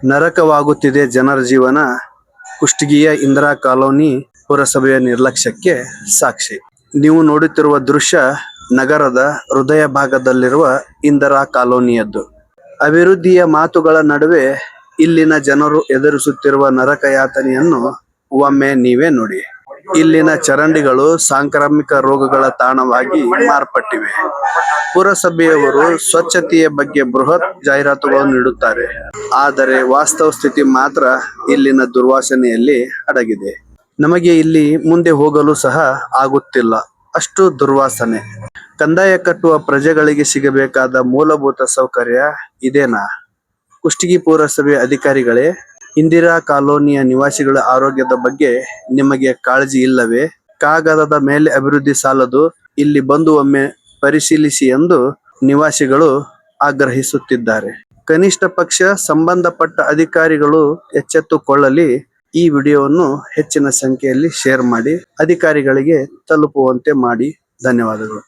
ನರಕವಾಗುತ್ತಿದೆ ಜನರ ಜೀವನ. ಕುಷ್ಟಗಿಯ ಇಂದಿರಾ ಕಾಲೋನಿ ಪುರಸಭೆಯ ನಿರ್ಲಕ್ಷ್ಯಕ್ಕೆ ಸಾಕ್ಷಿ. ನೀವು ನೋಡುತ್ತಿರುವ ದೃಶ್ಯ ನಗರದ ಹೃದಯ ಭಾಗದಲ್ಲಿರುವ ಇಂದಿರಾ ಕಾಲೋನಿಯದ್ದು. ಅಭಿವೃದ್ಧಿಯ ಮಾತುಗಳ ನಡುವೆ ಇಲ್ಲಿನ ಜನರು ಎದುರಿಸುತ್ತಿರುವ ನರಕ ಯಾತನೆಯನ್ನು ಒಮ್ಮೆ ನೀವೇ ನೋಡಿ. ಇಲ್ಲಿನ ಚರಂಡಿಗಳು ಸಾಂಕ್ರಾಮಿಕ ರೋಗಗಳ ತಾಣವಾಗಿ ಮಾರ್ಪಟ್ಟಿವೆ. ಪುರಸಭೆಯವರು ಸ್ವಚ್ಛತೆಯ ಬಗ್ಗೆ ಬೃಹತ್ ಜಾಹೀರಾತುಗಳನ್ನು ನೀಡುತ್ತಾರೆ, ಆದರೆ ವಾಸ್ತವ ಸ್ಥಿತಿ ಮಾತ್ರ ಇಲ್ಲಿನ ದುರ್ವಾಸನೆಯಲ್ಲಿ ಅಡಗಿದೆ. ನಮಗೆ ಇಲ್ಲಿ ಮುಂದೆ ಹೋಗಲು ಸಹ ಆಗುತ್ತಿಲ್ಲ, ಅಷ್ಟು ದುರ್ವಾಸನೆ. ಕಂದಾಯ ಕಟ್ಟುವ ಪ್ರಜೆಗಳಿಗೆ ಸಿಗಬೇಕಾದ ಮೂಲಭೂತ ಸೌಕರ್ಯ ಇದೇನಾ? ಕುಷ್ಟಗಿ ಪುರಸಭೆ ಅಧಿಕಾರಿಗಳೇ, ಇಂದಿರಾ ಕಾಲೋನಿಯ ನಿವಾಸಿಗಳ ಆರೋಗ್ಯದ ಬಗ್ಗೆ ನಿಮಗೆ ಕಾಳಜಿ ಇಲ್ಲವೇ? ಕಾಗದದ ಮೇಲೆ ಅಭಿವೃದ್ಧಿ ಸಾಲದು, ಇಲ್ಲಿ ಬಂದು ಒಮ್ಮೆ ಪರಿಶೀಲಿಸಿ ಎಂದು ನಿವಾಸಿಗಳು ಆಗ್ರಹಿಸುತ್ತಿದ್ದಾರೆ. ಕನಿಷ್ಠ ಪಕ್ಷ ಸಂಬಂಧಪಟ್ಟ ಅಧಿಕಾರಿಗಳು ಎಚ್ಚೆತ್ತುಕೊಳ್ಳಲಿ. ಈ ವಿಡಿಯೋವನ್ನು ಹೆಚ್ಚಿನ ಸಂಖ್ಯೆಯಲ್ಲಿ ಶೇರ್ ಮಾಡಿ ಅಧಿಕಾರಿಗಳಿಗೆ ತಲುಪುವಂತೆ ಮಾಡಿ. ಧನ್ಯವಾದಗಳು.